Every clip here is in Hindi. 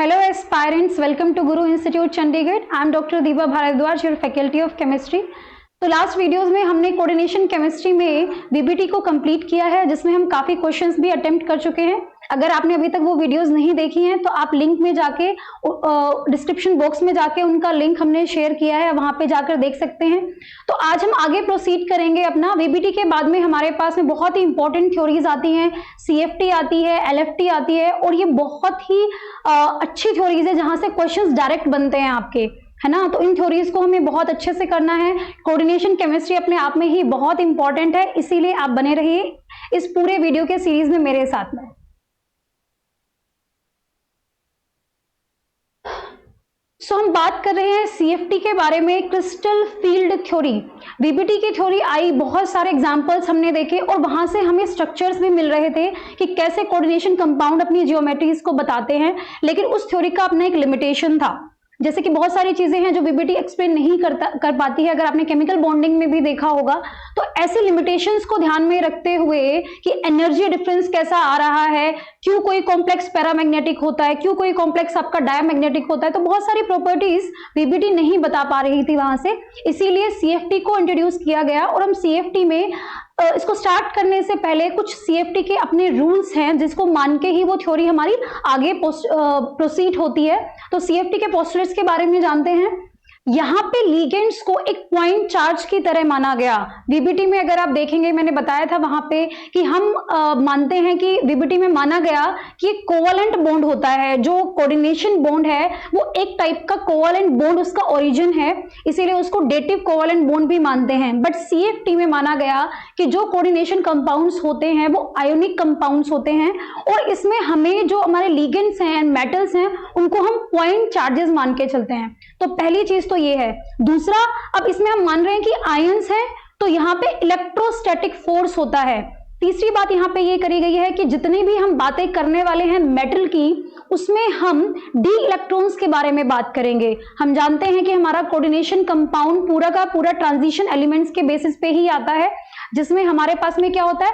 Hello aspirants, welcome to Guru Institute Chandigarh. I am Dr. Deepa Bharadwaj, your Faculty of Chemistry. तो लास्ट वीडियोस में हमने कोऑर्डिनेशन केमिस्ट्री में बीबीटी को कंप्लीट किया है, जिसमें हम काफी क्वेश्चंस भी अटेम्प्ट कर चुके हैं. अगर आपने अभी तक वो वीडियोस नहीं देखी हैं तो आप लिंक में जाके डिस्क्रिप्शन बॉक्स में जाके उनका लिंक हमने शेयर किया है, वहां पे जाकर देख सकते हैं. तो आज हम आगे प्रोसीड करेंगे अपना. बीबीटी के बाद में हमारे पास में बहुत ही इंपॉर्टेंट थ्योरीज आती हैं, सीएफटी आती है, एलएफटी आती है, और ये बहुत ही अच्छी थ्योरीज है जहां से क्वेश्चंस डायरेक्ट बनते हैं आपके, है ना. तो इन थ्योरीज को हमें बहुत अच्छे से करना है. कोऑर्डिनेशन केमिस्ट्री अपने आप में ही बहुत इंपॉर्टेंट है, इसीलिए आप बने रहिए इस पूरे वीडियो के सीरीज में मेरे साथ में. हम बात कर रहे हैं सीएफटी के बारे में, क्रिस्टल फील्ड थ्योरी. बीबीटी की थ्योरी आई, बहुत सारे एग्जांपल्स हमने देखे और वहां से हमें स्ट्रक्चर्स भी मिल रहे थे कि कैसे कोऑर्डिनेशन कंपाउंड अपनी जियोमेट्रीज को बताते हैं. लेकिन उस थ्योरी का अपना एक लिमिटेशन था, जैसे कि बहुत सारी चीजें हैं जो बीबीटी एक्सप्लेन नहीं कर पाती है. अगर आपने केमिकल बॉन्डिंग में भी देखा होगा तो ऐसे लिमिटेशंस को ध्यान में रखते हुए कि एनर्जी डिफरेंस कैसा आ रहा है, क्यों कोई कॉम्प्लेक्स पैरामैग्नेटिक होता है, क्यों कोई कॉम्प्लेक्स आपका डायमैग्नेटिक होता है, तो बहुत सारी प्रॉपर्टीज बीबीटी नहीं बता पा रही थी वहां से. इसीलिए सीएफटी को इंट्रोड्यूस किया गया. और हम सीएफटी में इसको स्टार्ट करने से पहले कुछ सीएफटी के अपने रूल्स हैं जिसको मान के ही वो थ्योरी हमारी आगे प्रोसीड होती है. तो सीएफटी के पोस्टुलेट्स के बारे में जानते हैं. यहाँ पे लिगेंड्स को एक पॉइंट चार्ज की तरह माना गया. बीबीटी में अगर आप देखेंगे, मैंने बताया था वहां पे कि हम मानते हैं कि बीबीटी में माना गया कि कोवलेंट बॉन्ड होता है. जो कोऑर्डिनेशन बॉन्ड है वो एक टाइप का कोवलेंट बॉन्ड उसका ओरिजिन है, इसीलिए उसको डेटिव कोवलेंट बॉन्ड भी मानते हैं. बट सीएफटी में माना गया कि जो कोऑर्डिनेशन कंपाउंड्स होते हैं वो आयोनिक कंपाउंड्स होते हैं, और इसमें हमें जो हमारे लिगेंड्स हैं, मेटल्स हैं, उनको हम पॉइंट चार्जेस मान के चलते हैं. तो पहली चीज तो ये है. दूसरा, अब इसमें हम मान रहे हैं कि आयंस हैं, तो यहाँ पे इलेक्ट्रोस्टैटिक फोर्स होता है. तीसरी बात यहाँ पे ये करी गई है कि जितनी भी हम बातें करने वाले हैं मेटल की, उसमें हम डी इलेक्ट्रॉन्स के बारे में बात करेंगे. हम जानते हैं कि हमारा कोऑर्डिनेशन कंपाउंड पूरा का पूरा ट्रांजिशन एलिमेंट्स के बेसिस पे ही आता है, जिसमें हमारे पास में क्या होता है,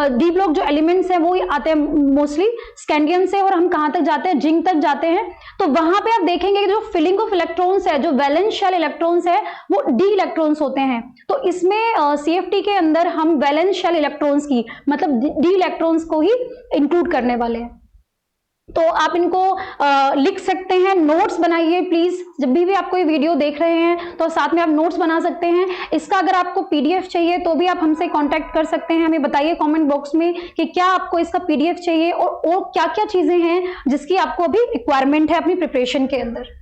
डी ब्लॉक जो एलिमेंट्स हैं वो आते हैं मोस्टली स्कैंडियम से, और हम कहां तक जाते हैं, जिंक तक जाते हैं. तो वहां पे आप देखेंगे कि जो फिलिंग ऑफ इलेक्ट्रॉन्स है, जो वैलेंस शेल इलेक्ट्रॉन्स है, वो डी इलेक्ट्रॉन्स होते हैं. तो इसमें सीएफटी के अंदर हम वैलेंस शेल इलेक्ट्रॉन्स की, मतलब डी इलेक्ट्रॉन्स को ही इंक्लूड करने वाले हैं. तो आप इनको लिख सकते हैं, नोट्स बनाइए प्लीज. जब भी आप कोई वीडियो देख रहे हैं तो साथ में आप नोट्स बना सकते हैं. इसका अगर आपको पीडीएफ चाहिए तो भी आप हमसे कांटेक्ट कर सकते हैं. हमें बताइए कमेंट बॉक्स में कि क्या आपको इसका पीडीएफ चाहिए और क्या क्या चीजें हैं जिसकी आपको अभी रिक्वायरमेंट है अपनी प्रिपरेशन के अंदर.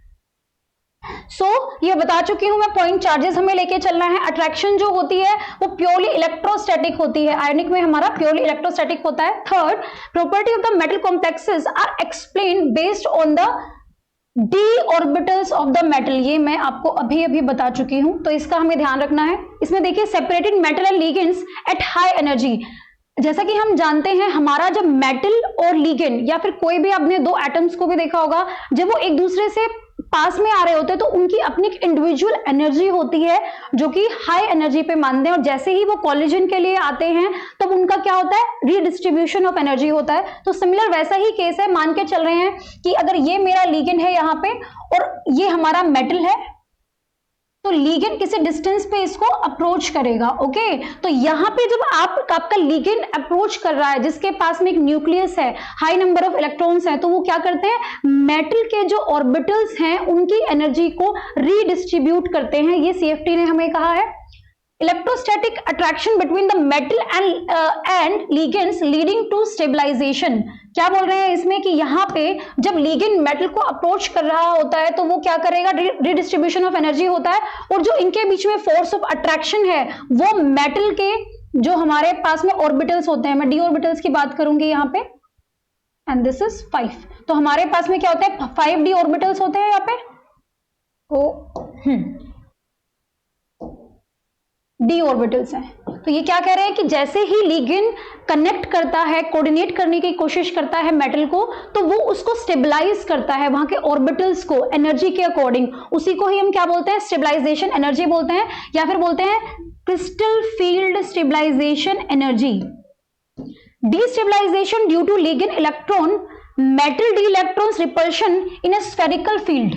ये बता चुकी हूं मैं, पॉइंट चार्जेस हमें लेके चलना है. अट्रैक्शन जो होती है वो प्योरली इलेक्ट्रोस्टैटिक होती है, आयनिक में हमारा प्योरली इलेक्ट्रोस्टैटिक होता है. Third, property of the metal complexes are explained based on the d orbitals of the metal. ये मैं आपको अभी बता चुकी हूं, तो इसका हमें ध्यान रखना है. इसमें देखिए, separated metal and ligands at high energy. जैसा कि हम जानते हैं, हमारा जब मेटल और लिगेंड या फिर कोई भी, आपने दो एटम्स को भी देखा होगा, जब वो एक दूसरे से पास में आ रहे होते हैं तो उनकी अपनी इंडिविजुअल एनर्जी होती है जो कि हाई एनर्जी पे मानते हैं, और जैसे ही वो कॉलिजन के लिए आते हैं तब उनका क्या होता है, रीडिस्ट्रीब्यूशन ऑफ एनर्जी होता है. तो सिमिलर वैसा ही केस है. मान के चल रहे हैं कि अगर ये मेरा लिगेंड है यहाँ पे और ये हमारा मेटल है, तो लिगेंड किसी डिस्टेंस पे इसको अप्रोच करेगा. ओके, तो यहाँ पे जब आपका लिगेंड अप्रोच कर रहा है जिसके पास में एक न्यूक्लियस है, हाई नंबर ऑफ इलेक्ट्रॉन्स हैं, तो वो क्या करते हैं, मेटल के जो ऑर्बिटल्स हैं उनकी एनर्जी को रीडिस्ट्रीब्यूट करते हैं. ये सीएफटी ने हमें कहा है. Electrostatic attraction between the metal and ligands leading to stabilisation. क्या बोल रहे हैं इसमें कि यहाँ पे जब लिगेंड मेटल को अप्रोच कर रहा होता है तो वो क्या करेगा, रीडिस्ट्रीब्यूशन ऑफ एनर्जी होता है, और जो इनके बीच में फोर्स ऑफ अट्रैक्शन है वो मेटल के जो हमारे पास में ऑर्बिटल्स होते हैं, मैं डी ऑर्बिटल्स की बात करूंगी यहाँ पे, एंड दिस इज 5. तो हमारे पास में क्या होता है, 5 डी ऑर्बिटल्स होते हैं यहाँ पे. डी ऑर्बिटल्स हैं. तो ये क्या कह रहे हैं कि जैसे ही लिगेंड कनेक्ट करता है, कोऑर्डिनेट करने की कोशिश करता है मेटल को, तो वो उसको स्टेबलाइज करता है वहां के ऑर्बिटल्स को एनर्जी के अकॉर्डिंग. उसी को ही हम क्या बोलते हैं, स्टेबलाइजेशन एनर्जी बोलते हैं, या फिर बोलते हैं crystal field stabilisation energy. Destabilization due to ligand electron metal d electrons repulsion in a spherical field.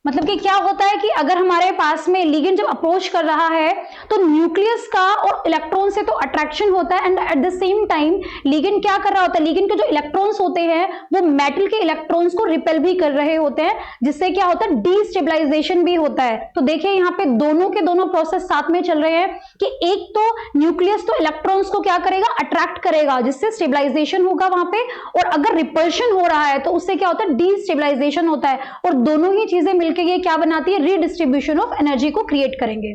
मतलब कि क्या होता है कि अगर हमारे पास में लिगेंड जब अप्रोच कर रहा है तो न्यूक्लियस का और इलेक्ट्रॉन से तो अट्रैक्शन होता है, and at the same time ligand क्या कर रहा होता है, लिगेंड के जो इलेक्ट्रॉन्स होते हैं वो मेटल के इलेक्ट्रॉन्स को रिपेल भी कर रहे होते हैं, जिससे क्या होता है, डीस्टेबलाइजेशन भी होता है। तो देखिए यहाँ पे दोनों के दोनों प्रोसेस साथ में चल रहे हैं कि एक तो न्यूक्लियस तो इलेक्ट्रॉन्स को क्या करेगा, अट्रैक्ट करेगा, जिससे स्टेबलाइजेशन होगा वहां पे, और अगर रिपल्शन हो रहा है तो उससे क्या होता है, डीस्टेबलाइजेशन होता है, और दोनों ही चीजें मिलकर ये क्या बनाती है, रीडिस्ट्रीब्यूशन ऑफ एनर्जी को क्रिएट करेंगे,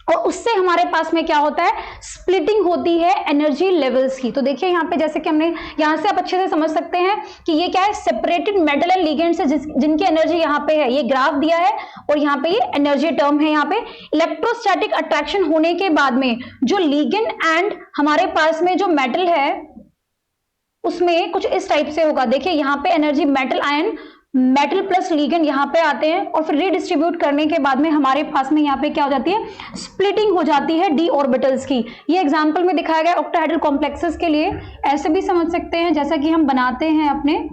और उससे हमारे पास में क्या होता है, स्प्लिटिंग होती है एनर्जी लेवल्स की। तो देखिए यहाँ पे जैसे कि हमने यहां से आप अच्छे से समझ सकते हैं कि ये क्या है, सेपरेटेड मेटल एंड लिगेंड्स है जिनकी एनर्जी यहाँ पे है, ये ग्राफ दिया है और यहाँ पे ये एनर्जी टर्म है। यहाँ पे इलेक्ट्रोस्टैटिक अट्रैक्शन होने के बाद में जो लिगेंड एंड हमारे पास में जो मेटल है उसमें कुछ इस टाइप से होगा। देखिए यहाँ पे energy metal ion, metal plus ligand यहाँ पे आते हैं और फिर रीडिस्ट्रीब्यूट करने के बाद में हमारे पास में यहाँ पे क्या हो जाती है, स्प्लिटिंग हो जाती है डी ऑर्बिटल्स की। ये एग्जांपल में दिखाया गया ऑक्टाहेड्रल कॉम्प्लेक्सेस के लिए, ऐसे भी समझ सकते हैं जैसा कि हम बनाते हैं अपने,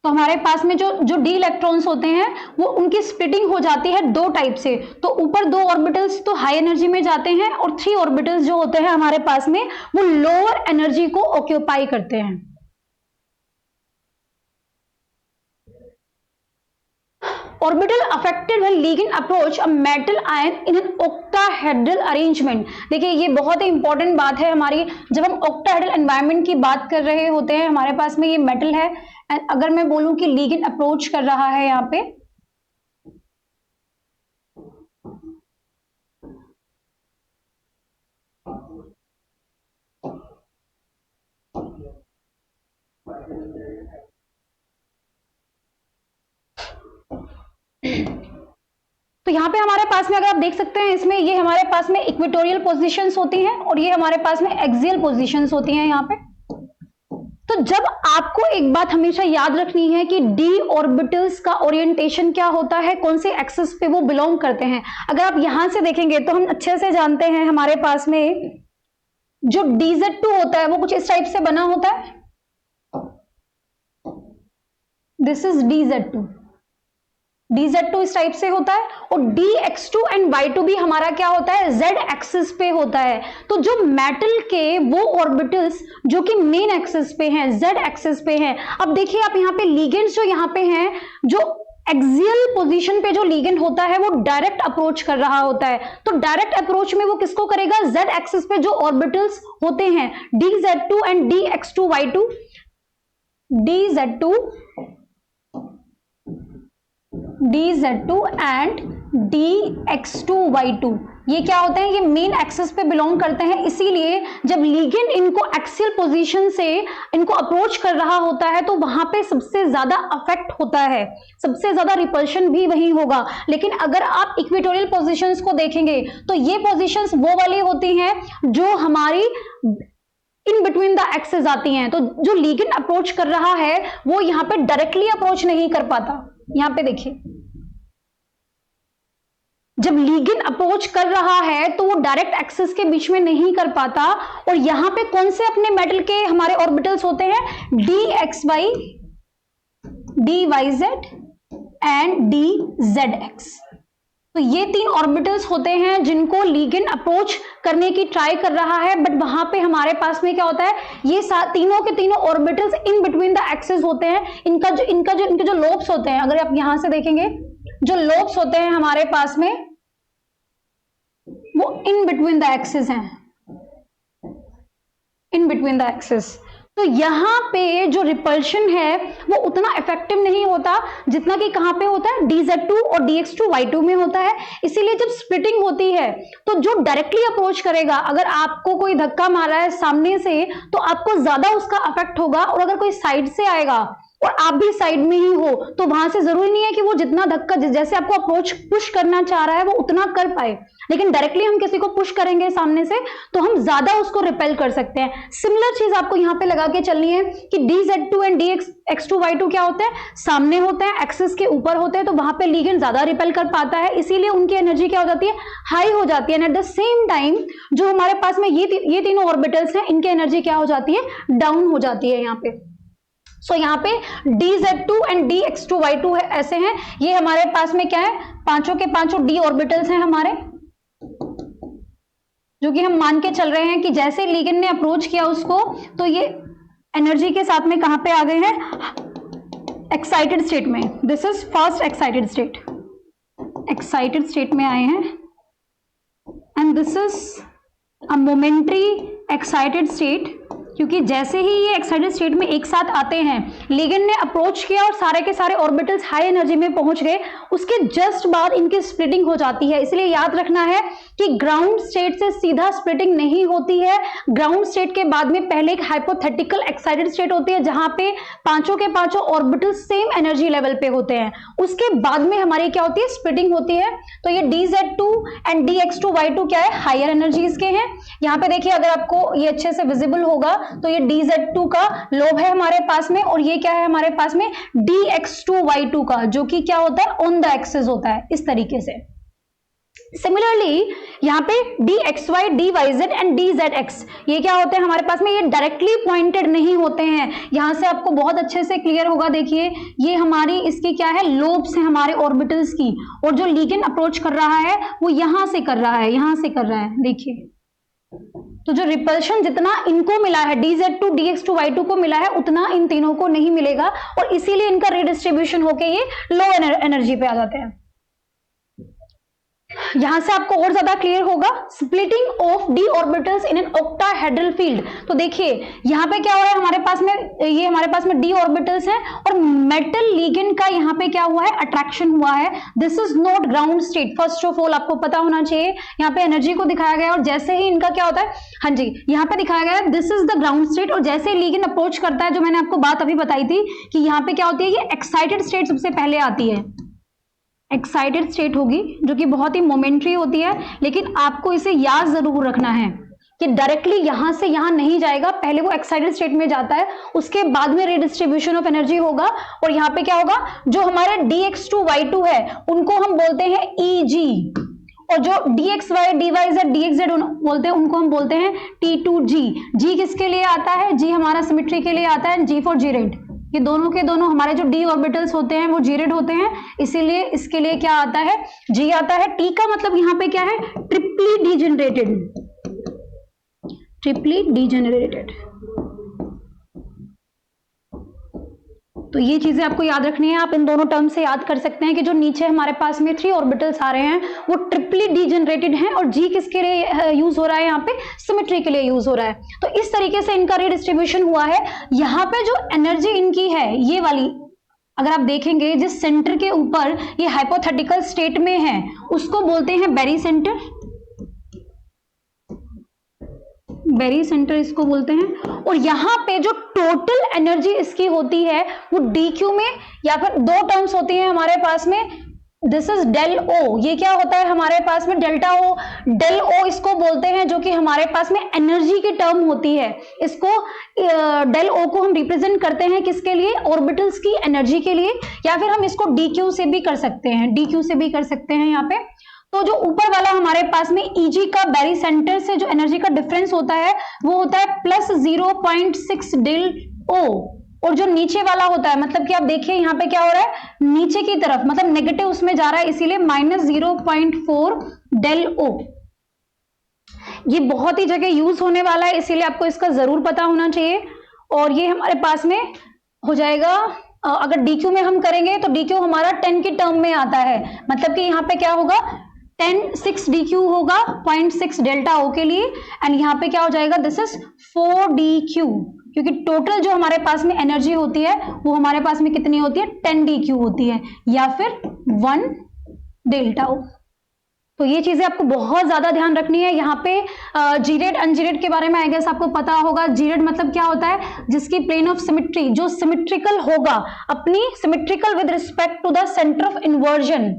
तो हमारे पास में जो डी इलेक्ट्रॉन्स होते हैं वो उनकी स्प्लिटिंग हो जाती है दो टाइप से। तो ऊपर दो ऑर्बिटल्स तो हाई एनर्जी में जाते हैं और 3 ऑर्बिटल्स जो होते हैं हमारे पास में वो लोअर एनर्जी को ऑक्यूपाई करते हैं। Orbital affected when ligand approach a metal ion in an octahedral arrangement. देखिए ये बहुत ही इंपॉर्टेंट बात है हमारी, जब हम ऑक्टाहेड्रल एनवायरनमेंट की बात कर रहे होते हैं, हमारे पास में ये मेटल है, अगर मैं बोलूं कि लिगेंड अप्रोच कर रहा है यहाँ पे, तो यहाँ पे हमारे पास में अगर आप देख सकते हैं इसमें ये हमारे पास में इक्वेटोरियल पोजीशंस होती हैं और ये हमारे पास में एक्सियल पोजीशंस होती हैं यहाँ पे। तो जब आपको एक बात हमेशा याद रखनी है कि डी ऑर्बिटल्स का ओरिएंटेशन क्या होता है, कौन से एक्सिस पे वो बिलोंग करते हैं। अगर आप यहां से देखेंगे तो हम अच्छे से जानते हैं हमारे पास में जो DZ2 होता है वो कुछ इस टाइप से बना होता है, दिस इज DZ2 इस टाइप से होता है, और DX2 एंड Y2 भी हमारा क्या होता है, Z एक्सिस पे होता है। तो जो मेटल के वो ऑर्बिटल्स जो कि मेन एक्सिस पे हैं, Z एक्सिस पे हैं। अब देखिए आप यहाँ पे लिगेंड्स जो यहाँ पे हैं, जो एक्सियल पोजीशन पे जो लिगेंड होता है वो डायरेक्ट अप्रोच कर रहा होता है, तो डायरेक्ट अप्रोच में वो किसको करेगा, Z एक्सिस पे जो ऑर्बिटल्स होते हैं DZ2 and DX2Y2, DZ2 and DX2Y2 ये क्या होते हैं, ये मेन एक्सिस पे बिलोंग करते हैं। इसीलिए जब लिगेंड इनको एक्सियल पोजीशन से इनको अप्रोच कर रहा होता है तो वहां पे सबसे ज्यादा अफेक्ट होता है, सबसे ज्यादा रिपल्शन भी वही होगा। लेकिन अगर आप इक्वेटोरियल पोजीशंस को देखेंगे तो ये पोजीशंस वो वाली होती हैं जो हमारी इन बिटवीन द एक्सेस आती हैं। तो जो लिगेंड अप्रोच कर रहा है वो यहाँ पे डायरेक्टली अप्रोच नहीं कर पाता। यहाँ पे देखिए जब लिगेंड अप्रोच कर रहा है तो वो डायरेक्ट एक्सिस के बीच में नहीं कर पाता, और यहां पे कौन से अपने मेटल के हमारे ऑर्बिटल्स होते हैं, DXY, DYZ एंड DZX। तो ये 3 ऑर्बिटल्स होते हैं जिनको लिगेंड अप्रोच करने की ट्राई कर रहा है, बट वहां पे हमारे पास में क्या होता है, ये तीनों के तीनों orbitals in between the axis होते हैं। इनके जो लोब्स होते हैं, अगर आप यहां से देखेंगे जो लोब्स होते हैं हमारे पास में वो इन बिटवीन द एक्सिस हैं, इन बिटवीन द एक्सिस। तो यहां पे जो रिपल्शन है वो उतना इफेक्टिव नहीं होता जितना कि कहां पे होता है, DZ2 और DX2Y2 में होता है। इसीलिए जब स्प्लिटिंग होती है तो जो डायरेक्टली अप्रोच करेगा, अगर आपको कोई धक्का मारा है सामने से तो आपको ज्यादा उसका इफेक्ट होगा, और अगर कोई साइड से आएगा और आप भी साइड में ही हो, तो वहां से जरूरी नहीं है कि वो जितना धक्का जैसे आपको अप्रोच पुश करना चाह रहा है वो उतना कर पाए, लेकिन डायरेक्टली हम किसी को पुश करेंगे सामने से तो हम ज्यादा उसको रिपेल कर सकते हैं। सिमिलर चीज आपको यहाँ पे लगा के चलनी है कि dz2 एंड dx2y2 क्या होता है, सामने होते हैं, एक्सिस के ऊपर होते हैं, तो वहां पे लिगेंड ज्यादा रिपेल कर पाता है, इसीलिए उनकी एनर्जी क्या हो जाती है, हाई हो जाती है। And at the same time जो हमारे पास में ये तीनों ऑर्बिटल्स हैं, इनकी एनर्जी क्या हो जाती है, डाउन हो जाती है यहाँ पे। सो यहाँ पे dz2 एंड dx2y2 है, ऐसे हैं। ये हमारे पास में क्या है, पांचों के पांचों d ऑर्बिटल्स हैं हमारे, जो कि हम मान के चल रहे हैं कि जैसे लिगेंड ने अप्रोच किया उसको, तो ये एनर्जी के साथ में कहां पे आ गए हैं, एक्साइटेड स्टेट में। This is first excited state, excited state में आए हैं, and this is a momentary excited state, क्योंकि जैसे ही ये एक्साइटेड स्टेट में एक साथ आते हैं, लिगेंड ने अप्रोच किया और सारे के सारे ऑर्बिटल्स हाई एनर्जी में पहुंच गए, उसके जस्ट बाद इनकी स्प्लिटिंग हो जाती है। इसलिए याद रखना है कि ग्राउंड स्टेट से सीधा स्प्लिटिंग नहीं होती है। ग्राउंड स्टेट के बाद में पहले एक हाइपोथेटिकल एक्साइटेड स्टेट होती है, जहां पे पांचों के पांचों ऑर्बिटल्स सेम एनर्जी लेवल पे होते हैं, उसके बाद में हमारी क्या होती है, स्प्लिटिंग होती है। तो ये dz2 एंड dx2y2 क्या है, हायर एनर्जीज के हैं। यहाँ पे देखिए, अगर आपको ये अच्छे से विजिबल होगा तो ये dz2 का लोब है हमारे पास में, और ये क्या है हमारे पास में, dx2y2 का, जो कि क्या होता है, ऑन द एक्सिस होता है, इस तरीके से। सिमिलरली यहाँ पे dxy, dyz एंड dzx ये क्या होते हैं हमारे पास में, ये डायरेक्टली पॉइंटेड नहीं होते हैं। यहां से आपको बहुत अच्छे से क्लियर होगा, देखिए ये हमारी इसकी क्या है, लोब्स हैं हमारे ऑर्बिटल्स की, और जो लिगेंड अप्रोच कर रहा है वो यहां से कर रहा है, यहां से कर रहा है, देखिए। तो जो रिपल्शन जितना इनको मिला है, dz2 dx2y2 को मिला है, उतना इन तीनों को नहीं मिलेगा, और इसीलिए इनका रिडिस्ट्रीब्यूशन होके ये लो एनर्जी पे आ जाते हैं। यहां से आपको और ज्यादा क्लियर होगा, splitting of d orbitals in an octahedral field. तो देखिए यहां पे क्या हो रहा है हमारे पास में, ये हमारे पास में d ऑर्बिटल्स हैं, और मेटल लिगेंड का यहां पे क्या हुआ है, अट्रैक्शन हुआ है। This is not ground state, first of all आपको पता होना चाहिए। यहाँ पे एनर्जी को दिखाया गया, और जैसे ही इनका क्या होता है, हाँ जी, यहाँ पे दिखाया गया है this is the ground state, और जैसे ही लिगेंड अप्रोच करता है, जो मैंने आपको बात अभी बताई थी कि यहाँ पे क्या होती है, ये एक्साइटेड स्टेट सबसे पहले आती है, एक्साइटेड स्टेट होगी, जो कि बहुत ही मोमेंट्री होती है। लेकिन आपको इसे याद जरूर रखना है कि डायरेक्टली यहां से यहां नहीं जाएगा, पहले वो एक्साइटेड स्टेट में जाता है, उसके बाद में रिडिस्ट्रीब्यूशन ऑफ एनर्जी होगा। और यहाँ पे क्या होगा, जो हमारे dx2y2 है उनको हम बोलते हैं Eg, और जो dxy, dyz, dxz बोलते हैं उनको हम बोलते हैं T2g। G किसके लिए आता है, G हमारा सिमेट्री के लिए आता है, G फॉर जीरेड। ये दोनों के दोनों हमारे जो d ऑर्बिटल्स होते हैं वो जीरेड होते हैं, इसीलिए इसके लिए क्या आता है, G आता है। T का मतलब यहाँ पे क्या है, ट्रिपली डीजेनरेटेड, ट्रिपली डीजेनरेटेड। तो ये चीजें आपको याद रखनी है। आप इन दोनों टर्म से याद कर सकते हैं कि जो नीचे हमारे पास में 3 ऑर्बिटल्स आ रहे हैं वो ट्रिपली डीजेनरेटेड हैं, और G किसके लिए यूज हो रहा है, यहाँ पे सिमेट्री के लिए यूज हो रहा है। तो इस तरीके से इनका रिडिस्ट्रीब्यूशन हुआ है। यहाँ पे जो एनर्जी इनकी है, ये वाली अगर आप देखेंगे, जिस सेंटर के ऊपर ये हाइपोथेटिकल स्टेट में है उसको बोलते हैं बेरी सेंटर, बेरी सेंटर इसको बोलते हैं। और यहाँ पे जो टोटल एनर्जी इसकी होती है वो dq में, या फिर 2 टर्म्स होती हैं हमारे पास में, दिस इज डेल ओ, ये क्या होता है हमारे पास में, डेल्टा ओ, डेल ओ इसको बोलते हैं, जो कि हमारे पास में एनर्जी की टर्म होती है। इसको डेल ओ को हम रिप्रेजेंट करते हैं किसके लिए, ऑर्बिटल्स की एनर्जी के लिए, या फिर हम इसको dq से भी कर सकते हैं, dq से भी कर सकते हैं यहाँ पे। तो जो ऊपर वाला हमारे पास में Eg का बेरी सेंटर से जो एनर्जी का डिफरेंस होता है वो होता है +0.6 डेल ओ, और जो नीचे वाला होता है, मतलब कि आप देखिए यहाँ पे क्या हो रहा है, नीचे की तरफ मतलब नेगेटिव उसमें जा रहा है, इसीलिए -0.4 डेल ओ। ये बहुत ही जगह यूज होने वाला है, इसीलिए आपको इसका जरूर पता होना चाहिए। और ये हमारे पास में हो जाएगा, अगर dq में हम करेंगे तो dq हमारा 10 की टर्म में आता है, मतलब कि यहाँ पे क्या होगा, 6 dq होगा 0.6 डेल्टा ओ के लिए, एंड यहाँ पे क्या हो जाएगा, दिस इज 4 dq, क्योंकि टोटल जो हमारे पास में एनर्जी होती है वो हमारे पास में कितनी होती है, 10 dq होती है, या फिर 1 डेल्टा ओ। तो ये चीजें आपको बहुत ज्यादा ध्यान रखनी है। यहाँ पे जीरेड अनजीरेड के बारे में आई गेस आपको पता होगा। जीरेड मतलब क्या होता है, जिसकी प्लेन ऑफ सिमेट्री जो सिमेट्रिकल होगा, अपनी symmetrical with respect to the centre of inversion.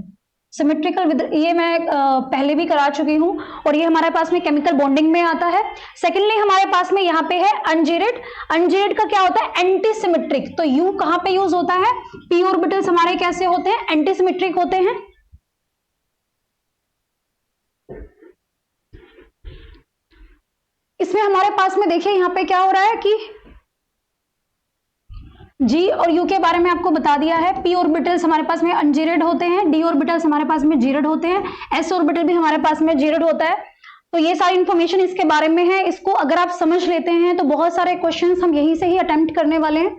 Symmetrical with, ये मैं पहले भी करा चुकी हूं, और ये हमारे पास में केमिकल बॉन्डिंग में आता है। सेकेंडली हमारे पास में यहाँ पे है अनजीरेड। अनजीरेड का क्या होता है, एंटी सिमेट्रिक। तो यू कहां पे यूज होता है, पी ऑर्बिटल्स हमारे कैसे होते हैं, एंटी सिमेट्रिक होते हैं। इसमें हमारे पास में देखिए यहाँ पे क्या हो रहा है कि जी और यू के बारे में आपको बता दिया है। पी ऑर्बिटल्स हमारे पास में अनजीरेड होते हैं, डी ऑर्बिटल्स हमारे पास में जीरेड होते हैं, एस ऑर्बिटल भी हमारे पास में जीरेड होता है। तो ये सारी इंफॉर्मेशन इसके बारे में है। इसको अगर आप समझ लेते हैं तो बहुत सारे क्वेश्चंस हम यहीं से ही अटेम्प्ट करने वाले हैं।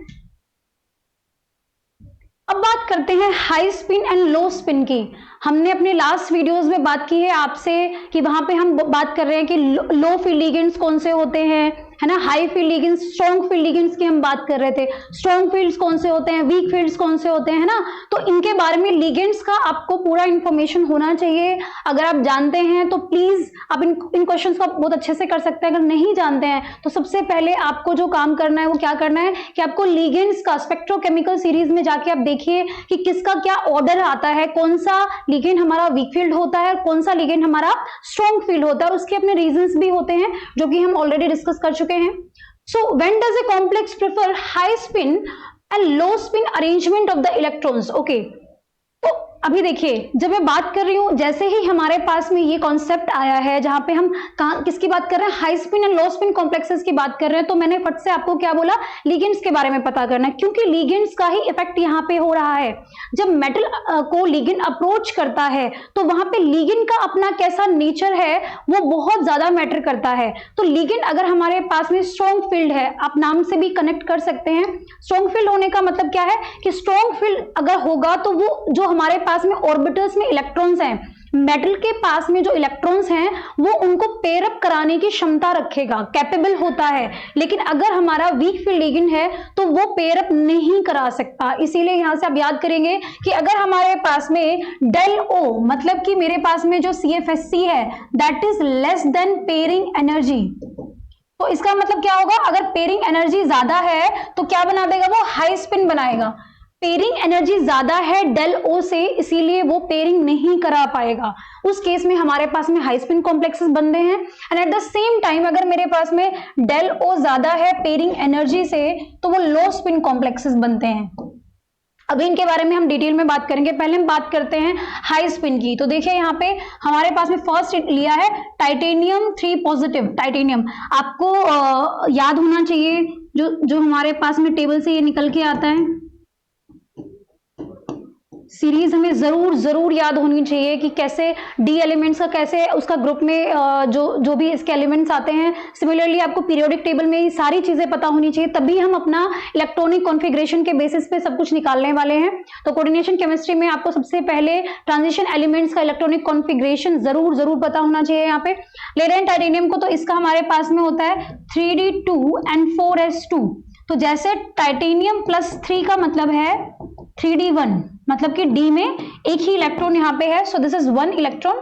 अब बात करते हैं high spin and low spin की। हमने अपने लास्ट वीडियोस में बात की है आपसे कि वहां पे हम बात कर रहे हैं कि लो फील्ड लिगेंड्स कौन से होते हैं, है ना, high field ligands, strong field ligands की हम बात कर रहे थे। स्ट्रॉन्ग फील्ड्स कौन से होते हैं, वीक फील्ड्स कौन से होते हैं, है ना। तो इनके बारे में लिगेंड्स का आपको पूरा इंफॉर्मेशन होना चाहिए। अगर आप जानते हैं तो प्लीज आप इन क्वेश्चंस को बहुत अच्छे से कर सकते हैं। अगर नहीं जानते हैं तो सबसे पहले आपको जो काम करना है वो क्या करना है कि आपको लिगेंड्स का स्पेक्ट्रोकेमिकल सीरीज में जाके आप देखिए कि किसका क्या ऑर्डर आता है, कौन सा लिगेंड हमारा वीक फील्ड होता है, कौन सा लिगेंड हमारा स्ट्रॉन्ग फील्ड होता है, और उसके अपने रीजंस भी होते हैं जो कि हम ऑलरेडी डिस्कस कर चुके हैं। So when does a complex prefer high spin and low spin arrangement of the electrons? Okay. तो अभी देखिए जब मैं बात कर रही हूं, जैसे ही हमारे पास में ये कॉन्सेप्ट आया है जहां पे हम किसकी बात कर रहे हैं, high spin and low spin complexes की बात कर रहे हैं, तो मैंने फट से आपको क्या बोला, लिगेंड्स के बारे में पता करना है, क्योंकि लिगेंड्स का ही इफेक्ट यहाँ पे हो रहा है। जब मेटल को लिगेंड अप्रोच करता है तो वहां पे लिगेंड का अपना कैसा नेचर है वो बहुत ज्यादा मैटर करता है। तो लिगेंड अगर हमारे पास में स्ट्रॉन्ग फील्ड है, आप नाम से भी कनेक्ट कर सकते हैं। स्ट्रॉन्ग फील्ड होने का मतलब क्या है कि स्ट्रॉन्ग फील्ड अगर होगा तो वो जो हमारे पास में ऑर्बिटल्स में इलेक्ट्रॉन्स हैं, मेटल के पास में जो इलेक्ट्रॉन्स हैं वो उनको पेयर अप कराने की क्षमता रखेगा, कैपेबल होता है। लेकिन अगर हमारा वीक फील्ड लिगेंड है तो वो पेयर अप नहीं करा सकता। इसीलिए यहां से आप याद करेंगे कि अगर हमारे पास में डेल ओ मतलब कि मेरे पास में जो CFSC है that is less than pairing energy, तो इसका मतलब क्या होगा, अगर पेयरिंग एनर्जी ज्यादा है तो क्या बना देगा, वो हाई स्पिन बनाएगा। पेयरिंग एनर्जी ज्यादा है डेल ओ से, इसीलिए वो पेयरिंग नहीं करा पाएगा। उस केस में हमारे पास में हाई स्पिन कॉम्प्लेक्सेस बनते हैं। And at the same time अगर मेरे पास में डेल ओ ज्यादा है पेयरिंग एनर्जी से तो वो लो स्पिन कॉम्प्लेक्सेस बनते हैं। अभी इनके बारे में हम डिटेल में बात करेंगे। पहले हम बात करते हैं हाई स्पिन की। तो देखिए यहाँ पे हमारे पास में फर्स्ट लिया है टाइटेनियम 3 पॉजिटिव। टाइटेनियम आपको याद होना चाहिए, जो हमारे पास में टेबल से ये निकल के आता है, सीरीज हमें जरूर याद होनी चाहिए कि कैसे डी एलिमेंट्स का कैसे उसका ग्रुप में जो भी इसके एलिमेंट्स आते हैं। सिमिलरली आपको पीरियोडिक टेबल में ये सारी चीजें पता होनी चाहिए, तभी हम अपना इलेक्ट्रॉनिक कॉन्फ़िगरेशन के बेसिस पे सब कुछ निकालने वाले हैं। तो कोऑर्डिनेशन केमिस्ट्री में आपको सबसे पहले ट्रांजिशन एलिमेंट्स का इलेक्ट्रॉनिक कॉन्फ़िगरेशन जरूर पता होना चाहिए। यहाँ पे ले रहे हैं टाइटेनियम को, तो इसका हमारे पास में होता है 3d2 and 4s2। तो जैसे टाइटेनियम +3 का मतलब है 3d1, मतलब कि डी में एक ही इलेक्ट्रॉन यहाँ पे है, सो दिस इज 1 इलेक्ट्रॉन।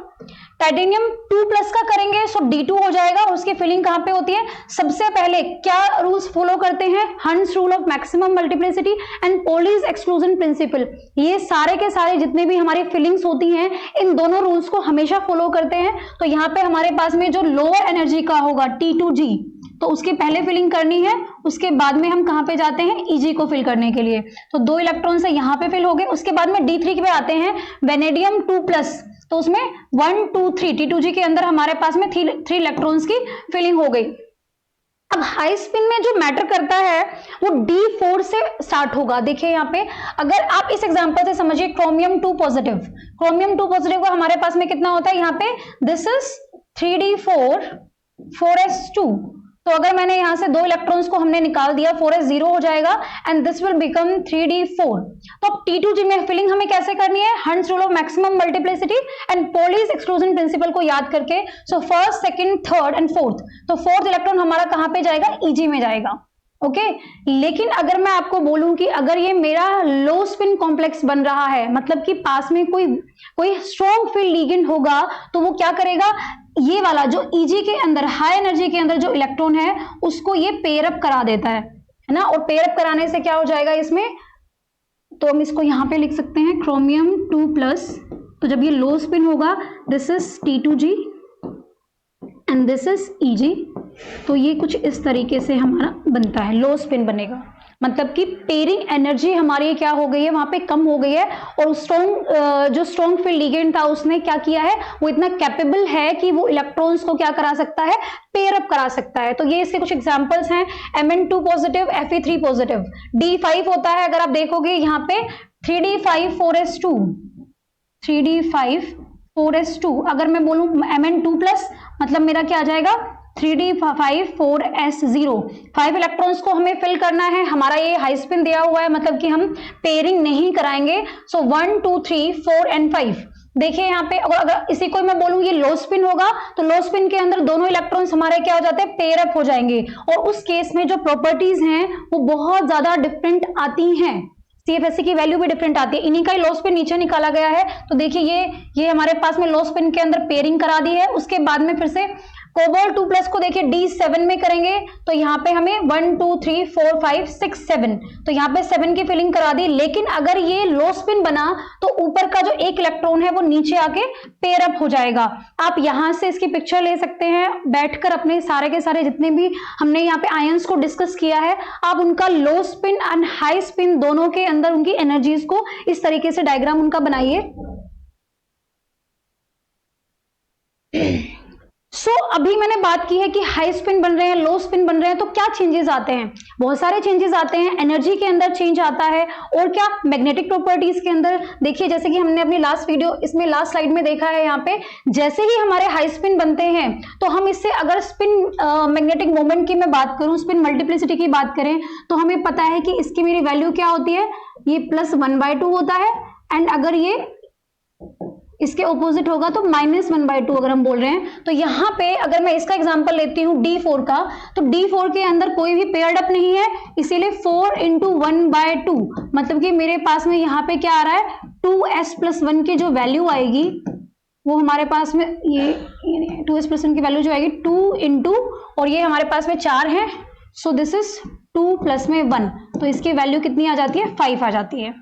टाइटेनियम 2+ का करेंगे सो D2 हो जाएगा। उसकी फिलिंग कहाँ पे होती है, सबसे पहले क्या रूल्स फॉलो करते हैं, हंस rule of maximum multiplicity and Pauli's exclusion principle. ये सारे के सारे जितने भी हमारी फिलिंग्स होती हैं इन दोनों रूल्स को हमेशा फॉलो करते हैं। तो यहाँ पे हमारे पास में जो लोअर एनर्जी का होगा T2G, तो उसकी पहले फिलिंग करनी है, उसके बाद में हम कहां पे जाते हैं, Eg को फिल करने के लिए। तो 2 इलेक्ट्रॉन से यहां पे फिल हो गए। उसके बाद में D3 पे आते हैं, वेनेडियम 2+, तो उसमें 1 2 3 T2G के अंदर हमारे पास में 3 इलेक्ट्रॉन्स की फिलिंग हो गई। अब हाई स्पिन में जो मैटर करता है वो D4 से स्टार्ट होगा। देखिए यहाँ पे अगर आप इस एग्जांपल से समझिए, क्रोमियम 2 पॉजिटिव, क्रोमियम 2 पॉजिटिव का हमारे पास में कितना होता है, यहाँ पे दिस इज 3d4 4s2। तो अगर मैंने यहां से 2 इलेक्ट्रॉन्स को हमने निकाल दिया, 4s 0 हो जाएगा and this will become 3d4। तो अब T2G में फिलिंग हमें कैसे करनी है, हंस rule of maximum multiplicity and Pauli's exclusion principle को याद करके। So first, second, third and fourth, तो फोर्थ इलेक्ट्रॉन हमारा कहां पे जाएगा, Eg में जाएगा। ओके लेकिन अगर मैं आपको बोलूं कि अगर ये मेरा लो स्पिन कॉम्प्लेक्स बन रहा है, मतलब कि पास में कोई स्ट्रॉन्ग फील्ड लिगेंड होगा, तो वो क्या करेगा, ये वाला जो Eg के अंदर, हाई एनर्जी के अंदर जो इलेक्ट्रॉन है उसको ये पेयर अप करा देता है ना। और पेयर अप कराने से क्या हो जाएगा इसमें, तो हम इसको यहां पे लिख सकते हैं क्रोमियम 2+। तो जब ये लो स्पिन होगा, this is T2G and this is Eg। तो ये कुछ इस तरीके से हमारा बनता है, लो स्पिन बनेगा, मतलब कि पेयरिंग एनर्जी हमारी क्या हो गई है, वहां पे कम हो गई है। और जो स्ट्रॉन्ग फील्ड लिगेंड था उसने क्या किया है, वो इतना कैपेबल है कि वो इलेक्ट्रॉन्स को क्या करा सकता है, पेयर अप करा सकता है। तो ये इसके कुछ एग्जांपल्स हैं, Mn2 positive, Fe3 positive, D5 होता है, अगर आप देखोगे यहाँ पे 3D5 4s2। अगर मैं बोलूं Mn2+, मतलब मेरा क्या आ जाएगा 3D5 4s0। 5 इलेक्ट्रॉन्स को हमें फिल करना है, हमारा ये हाई स्पिन दिया हुआ है, मतलब कि हम पेयरिंग नहीं कराएंगे। सो 1 2 3 4 एंड 5। देखिए यहाँ पे अगर इसी को मैं बोलूं ये लो स्पिन होगा, तो लो स्पिन के अंदर दोनों इलेक्ट्रॉन्स हमारे क्या हो जाते हैं, पेयर अप हो जाएंगे। और उस केस में जो प्रॉपर्टीज हैं वो बहुत ज्यादा डिफरेंट आती हैं, CFSE की वैल्यू भी डिफरेंट आती है। इन्हीं का ही लो स्पिन नीचे निकाला गया है। तो देखिए ये हमारे पास में लो स्पिन के अंदर पेयरिंग करा दी है। उसके बाद में फिर से कोबाल्ट 2+ को देखिए D7 में करेंगे, तो यहाँ पे हमें 1 2 3 4 5 6 7, तो यहाँ पे 7 की फिलिंग करा दी। लेकिन अगर ये लो स्पिन बना तो ऊपर का जो एक इलेक्ट्रॉन है वो नीचे आके पेयर अप हो जाएगा। आप यहाँ से इसकी पिक्चर ले सकते हैं, बैठकर अपने सारे के सारे जितने भी हमने यहाँ पे आयंस को डिस्कस किया है, आप उनका लो स्पिन एंड हाई स्पिन दोनों के अंदर उनकी एनर्जीज को इस तरीके से डायग्राम उनका बनाइए। अभी मैंने बात की है कि हाई स्पिन बन रहे हैं, लो स्पिन बन रहे हैं, तो क्या चेंजेस आते हैं, बहुत सारे चेंजेस आते हैं। एनर्जी के अंदर चेंज आता है, और क्या मैग्नेटिक प्रॉपर्टीज के अंदर। देखिए जैसे कि हमने अपनी लास्ट वीडियो इसमें लास्ट स्लाइड में देखा है, यहाँ पे जैसे ही हमारे हाई स्पिन बनते हैं तो हम इससे अगर स्पिन मैग्नेटिक मोमेंट की मैं बात करूं, स्पिन मल्टीप्लिसिटी की बात करें, तो हमें पता है कि इसकी मेरी वैल्यू क्या होती है, ये +1/2 होता है। एंड अगर ये इसके ऑपोजिट होगा तो -1/2 अगर हम बोल रहे हैं। तो यहाँ पे अगर मैं इसका एग्जांपल लेती हूँ D4 का, तो D4 के अंदर कोई भी पेयर्ड अप नहीं है, इसीलिए 4 × 1/2, मतलब कि मेरे पास में यहाँ पे क्या आ रहा है, 2s+1 की जो वैल्यू आएगी वो हमारे पास में ये 2s+1 की वैल्यू जो आएगी 2 × और ये हमारे पास में 4 है, सो दिस इज 2 + 1, तो इसकी वैल्यू कितनी आ जाती है, 5 आ जाती है।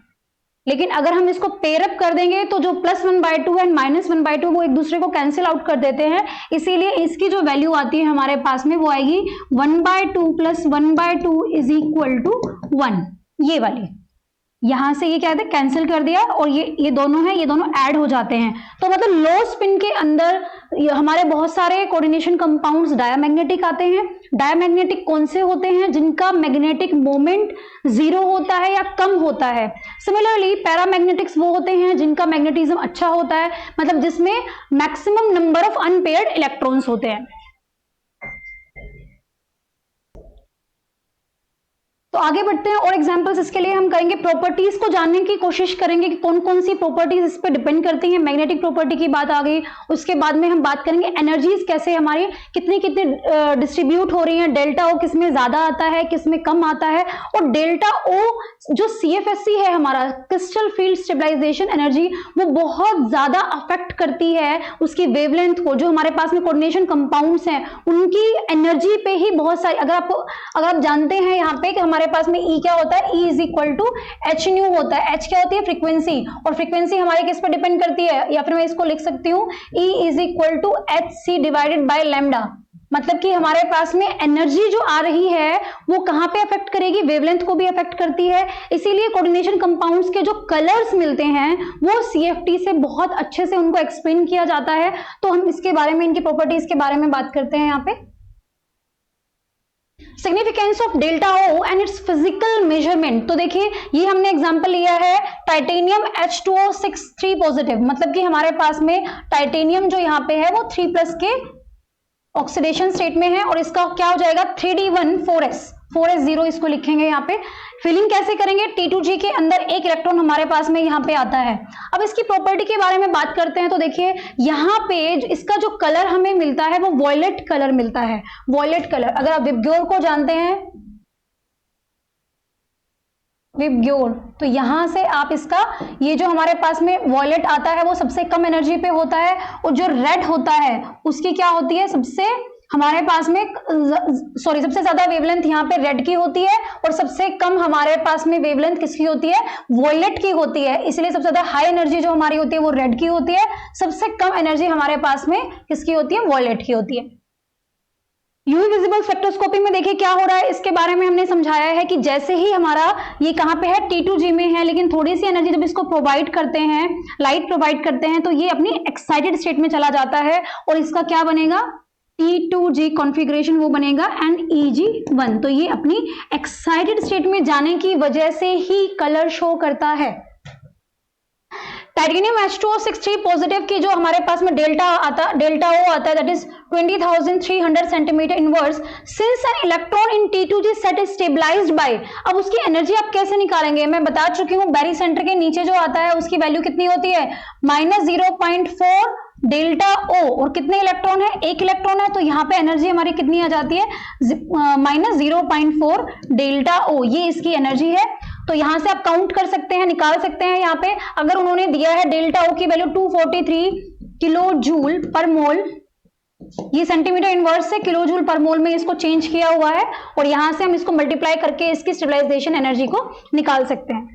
लेकिन अगर हम इसको पेयर अप कर देंगे तो जो +1/2 एंड -1/2 वो एक दूसरे को कैंसिल आउट कर देते हैं, इसीलिए इसकी जो वैल्यू आती है हमारे पास में वो आएगी 1/2 + 1/2 = 1, ये वाली। यहां से ये क्या है, कैंसिल कर दिया, और ये दोनों है, ये दोनों ऐड हो जाते हैं। तो मतलब लो स्पिन के अंदर हमारे बहुत सारे कोऑर्डिनेशन कंपाउंड्स डायमैग्नेटिक आते हैं। डायमैग्नेटिक कौन से होते हैं, जिनका मैग्नेटिक मोमेंट 0 होता है या कम होता है। सिमिलरली पैरामैग्नेटिक्स वो होते हैं जिनका मैग्नेटिज्म अच्छा होता है, मतलब जिसमें maximum number of unpaired electrons होते हैं। तो आगे बढ़ते हैं और एग्जांपल्स इसके लिए हम करेंगे। प्रॉपर्टीज को जानने की कोशिश करेंगे कि कौन कौन सी प्रॉपर्टीज इस पर डिपेंड करती हैं। मैग्नेटिक प्रॉपर्टी की बात आ गई, उसके बाद में हम बात करेंगे एनर्जीज कैसे हमारी कितनी कितनी डिस्ट्रीब्यूट हो रही हैं, डेल्टा ओ किसमें ज्यादा आता है, किसमें कम आता है, और डेल्टा ओ जो CFSE है हमारा क्रिस्टल फील्ड स्टेबलाइजेशन एनर्जी, वो बहुत ज्यादा अफेक्ट करती है उसकी वेवलेंथ को। जो हमारे पास में कोऑर्डिनेशन कंपाउंड्स हैं उनकी एनर्जी पे ही बहुत सारी, अगर आप जानते हैं यहाँ पे कि हमारे पास में E क्या होता है, E = hν होता है। H क्या होती है, फ्रीक्वेंसी, और फ्रीक्वेंसी हमारी किस पर डिपेंड करती है, या फिर मैं इसको लिख सकती हूँ E = hc/λ। मतलब कि हमारे पास में एनर्जी जो आ रही है वो कहां पे अफेक्ट करेगी, वेवलेंथ को भी अफेक्ट करती है। इसीलिए कोऑर्डिनेशन कंपाउंड्स के जो कलर्स मिलते हैं वो CFT से बहुत अच्छे से उनको एक्सप्लेन किया जाता है। तो हम इसके बारे में, इनकी प्रॉपर्टीज के बारे में बात करते हैं। यहाँ पे significance of delta O and it's physical measurement. तो देखिए ये हमने एग्जांपल लिया है टाइटेनियम H2O6 3+, मतलब कि हमारे पास में टाइटेनियम जो यहाँ पे है वो 3+ के ऑक्सीडेशन स्टेट में है, और इसका क्या हो जाएगा 3D1 4s0 इसको लिखेंगे। यहाँ पे फिलिंग कैसे करेंगे, T2G के अंदर एक इलेक्ट्रॉन हमारे पास में यहाँ पे आता है। अब इसकी प्रॉपर्टी के बारे में बात करते हैं। तो देखिए यहाँ पे इसका जो कलर हमें मिलता है वो वॉयलेट कलर मिलता है। वॉयलेट कलर, अगर आप विबग्योर को जानते हैं, विबग्योर। तो यहां से आप इसका, ये जो हमारे पास में वॉयलेट आता है वो सबसे कम एनर्जी पे होता है, और जो रेड होता है उसकी क्या होती है, सबसे हमारे पास में सबसे ज्यादा वेवलेंथ यहाँ पे रेड की होती है, और सबसे कम हमारे पास में वेवलेंथ किसकी होती है, वॉयलेट की होती है। इसलिए सबसे ज्यादा हाई एनर्जी जो हमारी होती है वो रेड की होती है, सबसे कम एनर्जी हमारे पास में किसकी होती है, वॉयलेट की होती है। यूवी विजिबल स्पेक्ट्रोस्कोपी में देखिए क्या हो रहा है, इसके बारे में हमने समझाया है कि जैसे ही हमारा ये कहां पे है, T2G में है, लेकिन थोड़ी सी एनर्जी जब इसको प्रोवाइड करते हैं, लाइट प्रोवाइड करते हैं, तो ये अपनी एक्साइटेड स्टेट में चला जाता है, और इसका क्या बनेगा, T2G कॉन्फ़िगरेशन वो बनेगा, एंड EG1। तो ये अपनी एक्साइटेड स्टेट में जाने की वजह से ही कलर शो करता है। टाइटेनियम H2O6 पॉजिटिव की जो हमारे पास में डेल्टा O आता है, that is 20,300 centimetre inverse, since an electron in T2G set is stabilised by. अब उसकी एनर्जी आप कैसे निकालेंगे, मैं बता चुकी हूं, बैरी सेंटर के नीचे जो आता है उसकी वैल्यू कितनी होती है, -0.4 डेल्टा O, और कितने इलेक्ट्रॉन है, एक इलेक्ट्रॉन है, तो यहाँ पे एनर्जी हमारी कितनी आ जाती है, -0.4 डेल्टा O, ये इसकी एनर्जी है। तो यहां से आप काउंट कर सकते हैं, निकाल सकते हैं। यहाँ पे अगर उन्होंने दिया है डेल्टा O की वैल्यू 243 किलो जूल पर मोल, ये सेंटीमीटर इनवर्स से किलो जूल पर मोल में इसको चेंज किया हुआ है, और यहां से हम इसको मल्टीप्लाई करके इसकी स्टेबलाइजेशन एनर्जी को निकाल सकते हैं।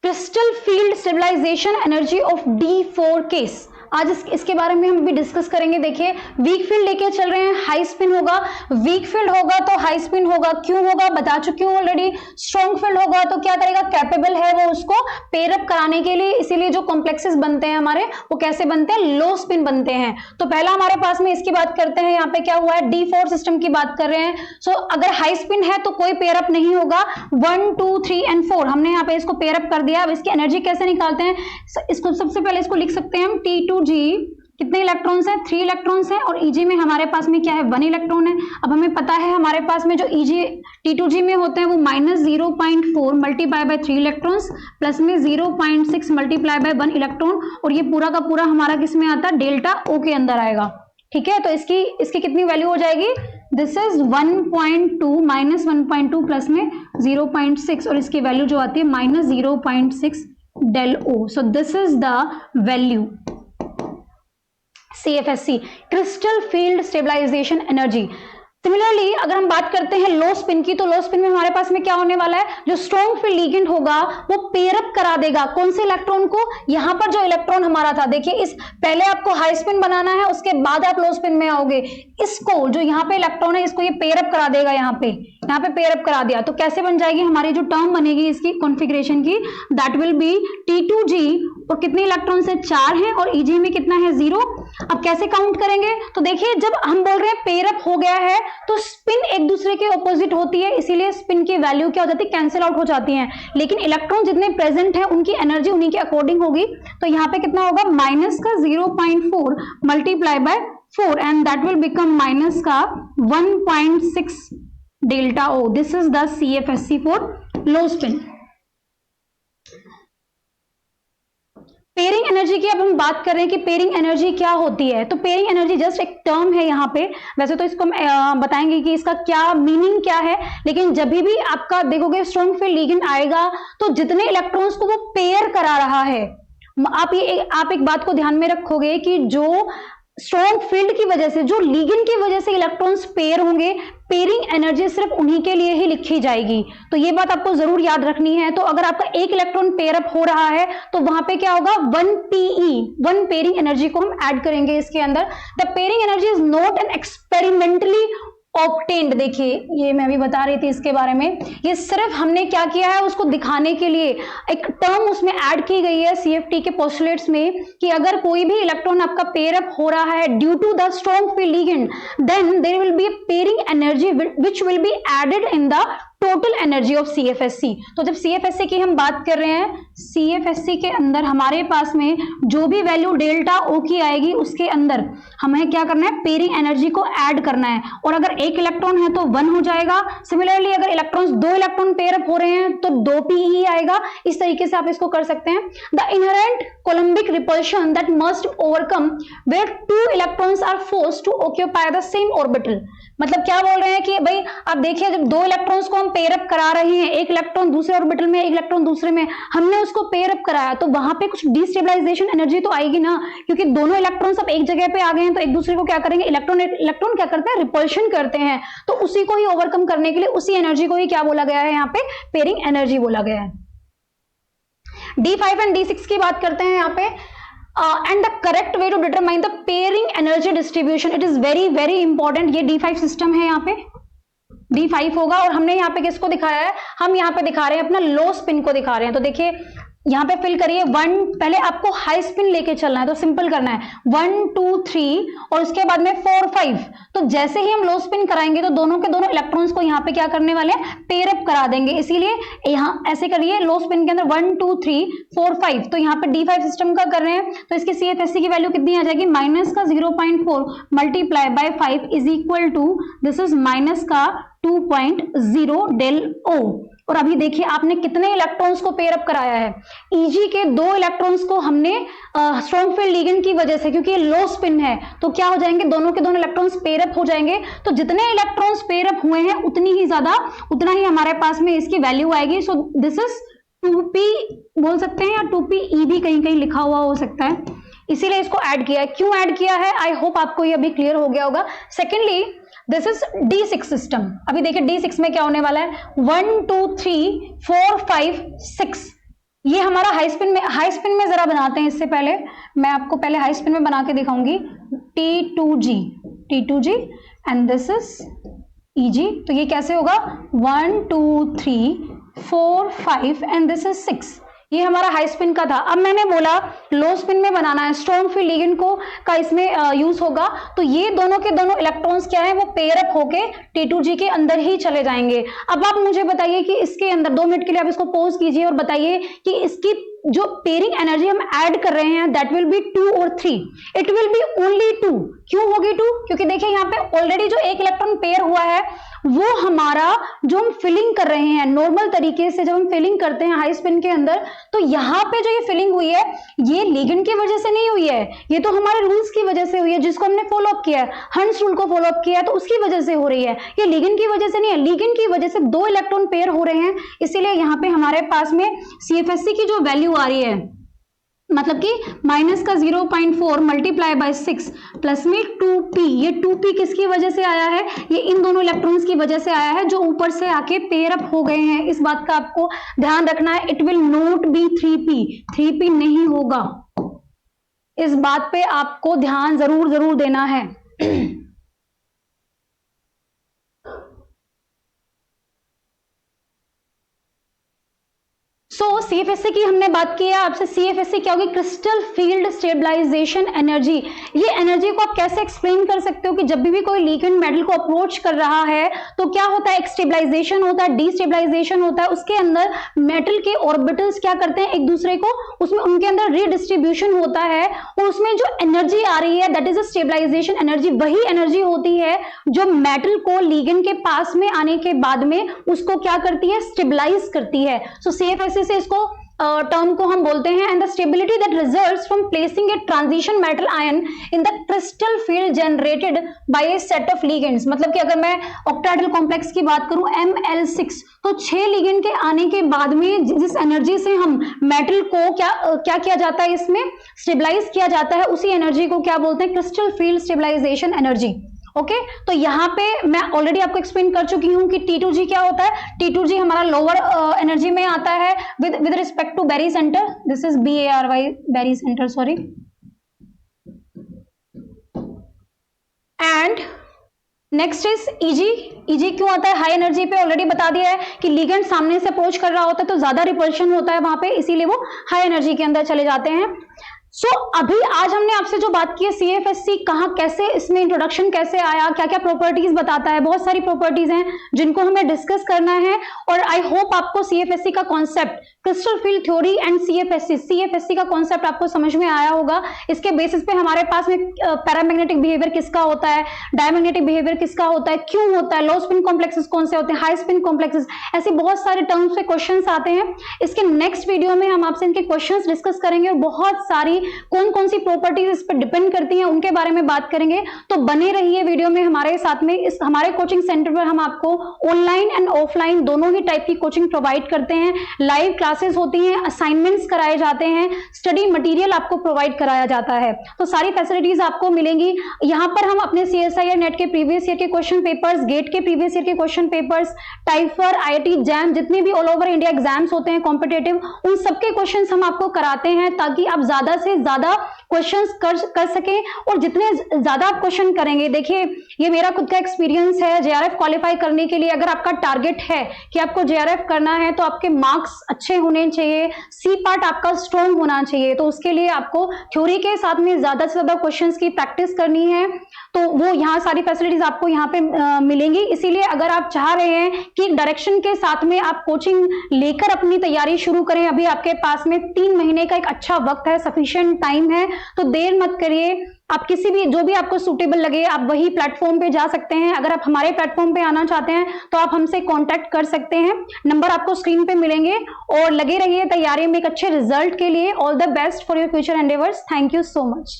Crystal field stabilisation energy of D4 case, आज इसके बारे में हम भी डिस्कस करेंगे। देखिए वीक फील्ड लेके चल रहे हैं, हाई स्पिन होगा, वीक फील्ड होगा तो हाई स्पिन होगा, क्यों होगा बता चुकी हूँ ऑलरेडी। स्ट्रॉन्ग फील्ड होगा तो क्या करेगा, कैपेबल है वो उसको पेयरअप कराने के लिए, इसीलिए जो कॉम्प्लेक्सेस बनते हैं हमारे वो कैसे बनते हैं, लो स्पिन बनते हैं। तो पहला हमारे पास में इसकी बात करते हैं, यहाँ पे क्या हुआ है, D4 सिस्टम की बात कर रहे हैं। सो अगर हाई स्पिन है तो कोई पेयरअप नहीं होगा, 1, 2, 3 एंड 4 हमने यहाँ पे इसको पेयरअप कर दिया। अब इसकी एनर्जी कैसे निकालते हैं, इसको सबसे पहले इसको लिख सकते हैं हम, T2G कितने इलेक्ट्रॉन्स हैं, 3 इलेक्ट्रॉन्स हैं, और EG में हमारे पास में क्या है, 1 इलेक्ट्रॉन है। अब हमें पता है हमारे पास में जो T2G में होते हैं वो -0.4 मल्टीप्लाई बाय 3 इलेक्ट्रॉन्स प्लस में 0.6 मल्टीप्लाई बाय 1 इलेक्ट्रॉन, और ये पूरा का पूरा हमारा किस में आता है, डेल्टा O के अंदर आएगा। ठीक है, तो इसकी कितनी वैल्यू हो जाएगी, दिस इज 1.2 -1.2 प्लस में 0.6, और इसकी वैल्यू जो आती है -0.6 del O। So this is the value CFSC, crystal field stabilisation energy. Similarly अगर हम बात करते हैं लो स्पिन की, तो लो स्पिन में हमारे पास में क्या होने वाला है, जो स्ट्रॉन्ग फील्ड लिगेंड होगा वो पेयरअप करा देगा कौन से इलेक्ट्रॉन को, यहां पर जो इलेक्ट्रॉन हमारा था, देखिए इस पहले आपको हाई स्पिन बनाना है, उसके बाद आप लो स्पिन में आओगे। इसको जो यहाँ पे इलेक्ट्रॉन है इसको ये पेयरअप करा देगा, यहाँ पे पेयरअप करा दिया, तो कैसे बन जाएगी हमारी जो टर्म बनेगी इसकी कॉन्फ़िगरेशन की, दैट विल बी T2G, और कितने इलेक्ट्रॉन से 4 हैं, और EG में कितना है, 0। अब कैसे काउंट करेंगे, तो देखिए जब हम बोल रहे हैं पेयरअप हो गया है तो स्पिन एक दूसरे के ऑपोजिट होती है, इसीलिए स्पिन की वैल्यू क्या हो जाती है, कैंसिल आउट हो जाती है, लेकिन इलेक्ट्रॉन जितने प्रेजेंट है उनकी एनर्जी उन्हीं के अकॉर्डिंग होगी। तो यहाँ पे कितना होगा, माइनस का 0.4 multiply bye 4, and that will become minus का 1.6 delta O। This is the CFSC for low spin. Pairing energy की अब हम बात कर रहे हैं कि पेयरिंग एनर्जी क्या होती है। तो पेयरिंग एनर्जी जस्ट एक टर्म है यहाँ पे, वैसे तो इसको हम बताएंगे कि इसका क्या मीनिंग क्या है, लेकिन जब भी आपका देखोगे स्ट्रॉन्ग फील्ड लिगेंड आएगा तो जितने इलेक्ट्रॉन्स को वो पेयर करा रहा है, आप एक बात को ध्यान में रखोगे कि जो स्ट्रॉन्ग फील्ड की वजह से, जो लिगेंड की वजह से इलेक्ट्रॉन्स पेयर होंगे, पेयरिंग एनर्जी सिर्फ उन्हीं के लिए ही लिखी जाएगी। तो ये बात आपको जरूर याद रखनी है। तो अगर आपका एक इलेक्ट्रॉन पेयर अप हो रहा है तो वहां पे क्या होगा, 1 1 पेयरिंग एनर्जी को हम ऐड करेंगे इसके अंदर। The pairing energy is not an experimentally obtained. देखिए ये मैं भी बता रही थी इसके बारे में, ये सिर्फ हमने क्या किया है उसको दिखाने के लिए एक टर्म उसमें ऐड की गई है CFT के पोस्टुलेट्स में, कि अगर कोई भी इलेक्ट्रॉन आपका पेयर अप हो रहा है due to the strong field ligand, then there will be a pairing energy which will be added in the total energy of CFSC। तो जब CFSC की हम बात कर रहे हैं, CFSC के अंदर हमारे पास में जो भी वैल्यू डेल्टा O की आएगी उसके अंदर हमें क्या करना है, पेयरिंग एनर्जी को ऐड करना है। और अगर एक इलेक्ट्रॉन है तो 1 हो जाएगा। सिमिलरली अगर इलेक्ट्रॉन्स 2 इलेक्ट्रॉन पेयर अप हो रहे हैं तो 2p ही आएगा। इस तरीके से आप इसको कर सकते हैं। The inherent coulombic repulsion that must overcome where 2 electrons are forced to occupy the same orbital. मतलब क्या बोल रहे हैं कि भाई आप देखिए, जब 2 इलेक्ट्रॉन्स को हम पेयर अप करा रहे हैं, एक इलेक्ट्रॉन दूसरे ऑर्बिटल में, एक इलेक्ट्रॉन दूसरे में, हमने उसको पेयर अप कराया, तो वहां पे कुछ डिस्टेबलाइजेशन एनर्जी तो आएगी ना, क्योंकि दोनों इलेक्ट्रॉन्स अब एक जगह पे आ गए हैं, तो एक दूसरे को क्या करेंगे, इलेक्ट्रॉन क्या करते हैं, रिपल्शन करते हैं। तो उसी को ही ओवरकम करने के लिए उसी एनर्जी को ही क्या बोला गया है, यहाँ पे पेयरिंग एनर्जी बोला गया है। D5 एंड D6 की बात करते हैं यहाँ पे। And the correct way to determine the pairing energy distribution, it is very important। ये D5 सिस्टम है, यहाँ पे D5 होगा। और हमने यहाँ पे किसको दिखाया है, हम यहाँ पे दिखा रहे हैं अपना लो स्पिन को दिखा रहे हैं। तो देखिए यहाँ पे फिल करिए 1, पहले आपको हाई स्पिन लेके चलना है, तो सिंपल करना है 1 2 3 और उसके बाद में 4 5। तो जैसे ही हम लो स्पिन कराएंगे तो दोनों के दोनों इलेक्ट्रॉन्स को यहाँ पे क्या करने वाले हैं, पेयर अप करा देंगे। इसीलिए यहाँ ऐसे करिए, लो स्पिन के अंदर 1 2 3 4 5। तो यहाँ पे D5 सिस्टम का कर रहे हैं, तो इसकी CFSC की वैल्यू कितनी आ जाएगी, माइनस का 0.4 multiply by 5 is equal to, this is minus का 2.0 डेल O। और अभी देखिए आपने कितने इलेक्ट्रॉन्स को पेयर अप कराया है। Eg के 2 इलेक्ट्रॉन्स को हमने स्ट्रॉन्ग फील्ड लिगेंड की वजह से, क्योंकि ये लो स्पिन है, तो क्या हो जाएंगे, दोनों के दोनों इलेक्ट्रॉन्स पेयर अप हो जाएंगे। तो जितने इलेक्ट्रॉन्स पेयर अप हुए हैं उतना ही हमारे पास में इसकी वैल्यू आएगी। सो दिस इज 2p बोल सकते हैं, या 2pe भी कहीं कहीं लिखा हुआ हो सकता है, इसीलिए इसको ऐड किया है। क्यों ऐड किया है, आई होप आपको ये अभी क्लियर हो गया होगा। Secondly this is D6 system. अभी देखिए D6 में क्या होने वाला है, 1 2 3 4 5 6। ये हमारा हाई स्पिन में जरा बनाते हैं। इससे पहले मैं आपको पहले हाई स्पिन में बना के दिखाऊंगी। T2G and this is Eg। तो ये कैसे होगा, 1 2 3 4 5 एंड दिस इज 6। ये हमारा हाई स्पिन का था। अब मैंने बोला लो स्पिन में बनाना है, स्ट्रॉन्ग फील्ड लिगेंड को का इसमें यूज होगा। तो ये दोनों के दोनों इलेक्ट्रॉन्स क्या है, वो पेयर अप होके T2G के अंदर ही चले जाएंगे। अब आप मुझे बताइए कि इसके अंदर 2 मिनट के लिए आप इसको पॉज कीजिए और बताइए कि इसकी जो पेयरिंग एनर्जी हम ऐड कर रहे हैं दैट विल बी 2 और 3। It will be only 2। क्यों होगी 2, क्योंकि देखिए यहाँ पे ऑलरेडी जो एक इलेक्ट्रॉन पेयर हुआ है वो हमारा जो हम फिलिंग कर रहे हैं नॉर्मल तरीके से, जब हम फिलिंग करते हैं हाई स्पिन के अंदर, तो यहाँ पे जो ये फिलिंग हुई है ये लिगेंड की वजह से नहीं हुई है, ये तो हमारे रूल्स की वजह से हुई है, जिसको हमने फॉलो अप किया है, हंस रूल को फॉलो अप किया है, तो उसकी वजह से हो रही है। ये लिगेंड की वजह से नहीं है, लिगेंड की वजह से 2 इलेक्ट्रॉन पेयर हो रहे हैं। इसीलिए यहाँ पे हमारे पास में CFSC की जो वैल्यू आ रही है, मतलब कि माइनस का 0.4 मल्टीप्लाई बाय 6 प्लस में 2p। ये 2p किसकी वजह से आया है, ये इन दोनों इलेक्ट्रॉन्स की वजह से आया है जो ऊपर से आके पेयर अप हो गए हैं। इस बात का आपको ध्यान रखना है। It will not be 3p नहीं होगा, इस बात पे आपको ध्यान जरूर देना है। सो CFSC की हमने बात की है आपसे। CFSC क्या होगी, क्रिस्टल फील्ड स्टेबलाइजेशन एनर्जी। ये एनर्जी को आप कैसे एक्सप्लेन कर सकते हो कि जब भी कोई लिगेंड मेटल को अप्रोच कर रहा है तो क्या होता है, एक स्टेबलाइजेशन होता है, डिस्टेबलाइजेशन होता है। उसके अंदर मेटल के ऑर्बिटल्स क्या करते हैं एक दूसरे को, उसमें उनके अंदर रीडिस्ट्रीब्यूशन होता है और उसमें जो एनर्जी आ रही है that is a stabilisation energy. वही एनर्जी होती है जो मेटल को लिगेंड के पास में आने के बाद में उसको क्या करती है, स्टेबलाइज करती है। सो CFSC से इसको टर्म को हम बोलते हैं। And the stability that results from placing a transition metal ion in the crystal field generated by A set of ligands. मतलब कि अगर मैं ऑक्टाहेड्रल कॉम्प्लेक्स की बात करूं ML6, तो 6 लिगेंड के आने के बाद में जिस एनर्जी से हम मेटल को क्या किया जाता है, इसमें स्टेबलाइज किया जाता है, उसी एनर्जी को क्या बोलते हैं, crystal field stabilisation energy. Okay तो यहाँ पे मैं ऑलरेडी आपको एक्सप्लेन कर चुकी हूँ कि T2G क्या होता है। T2G हमारा लोअर एनर्जी में आता है with respect to barycentre. This is BARY, barycentre, sorry. And next is EG क्यों आता है, हाई एनर्जी पे ऑलरेडी बता दिया है कि लिगेंड सामने से अप्रोच कर रहा होता है तो ज्यादा रिपल्शन होता है वहां पे, इसीलिए वो हाई एनर्जी के अंदर चले जाते हैं। सो अभी आज हमने आपसे जो बात की है CFSC कहाँ कैसे इसमें इंट्रोडक्शन कैसे आया, क्या क्या प्रॉपर्टीज बताता है, बहुत सारी प्रॉपर्टीज हैं जिनको हमें डिस्कस करना है। और आई होप आपको CFSC का concept, crystal field theory and CFSC का कॉन्सेप्ट आपको समझ में आया होगा। इसके बेसिस पे हमारे पास में पैरामैग्नेटिक बिहेवियर किसका होता है, डायमैग्नेटिक बिहेवियर किसका होता है, क्यों होता है, लो स्पिन कॉम्प्लेक्सेस कौन से होते हैं, हाई स्पिन कॉम्प्लेक्सेस, ऐसे बहुत सारे टर्म्स पे क्वेश्चंस आते हैं। इसके नेक्स्ट वीडियो में हम आपसे इनके क्वेश्चंस डिस्कस करेंगे और बहुत सारी कौन कौन सी प्रॉपर्टीज इस पर डिपेंड करती हैं उनके बारे में बात करेंगे। तो बने रहिए वीडियो में हमारे साथ में। इस हमारे कोचिंग सेंटर पर हम आपको ऑनलाइन एंड ऑफलाइन दोनों ही टाइप की कोचिंग प्रोवाइड करते हैं। लाइव क्लासेस होती हैं, असाइनमेंट्स कराए जाते हैं, स्टडी मटेरियल आपको प्रोवाइड कराया जाता है। तो सारी फैसिलिटीज आपको मिलेंगी। यहाँ पर हम अपने CSIR नेट के प्रीवियस ईयर के क्वेश्चन पेपर्स, गेट के प्रीवियस ईयर के क्वेश्चन पेपर्स, टाइफर, IIT जैम, जितने भी ऑल ओवर इंडिया एग्जाम्स होते हैं कॉम्पिटेटिव, उन सबके क्वेश्चंस हम आपको कराते हैं ताकि आप ज्यादा से ज्यादा क्वेश्चंस कर सकें। और जितने ज्यादा आप क्वेश्चन करेंगे, देखिए ये मेरा खुद का एक्सपीरियंस है, JRF क्वालिफाई करने के लिए अगर आपका टारगेट है कि आपको JRF करना है तो आपके मार्क्स अच्छे होने चाहिए, C पार्ट आपका स्ट्रॉन्ग होना चाहिए। तो उसके लिए आपको थ्योरी के साथ में ज्यादा से ज्यादा क्वेश्चंस की प्रैक्टिस करनी है। तो वो यहाँ सारी फैसिलिटीज आपको यहाँ पे मिलेंगी। इसीलिए अगर आप चाह रहे हैं कि डायरेक्शन के साथ में आप कोचिंग लेकर अपनी तैयारी शुरू करें, अभी आपके पास में 3 महीने का एक अच्छा वक्त है, सफिशिएंट टाइम है, तो देर मत करिए। आप किसी भी जो भी आपको सूटेबल लगे आप वही प्लेटफॉर्म पे जा सकते हैं। अगर आप हमारे प्लेटफॉर्म पे आना चाहते हैं तो आप हमसे कांटेक्ट कर सकते हैं, नंबर आपको स्क्रीन पे मिलेंगे। और लगे रहिए तैयारी में एक अच्छे रिजल्ट के लिए। All the best for your future endeavours. Thank you so much.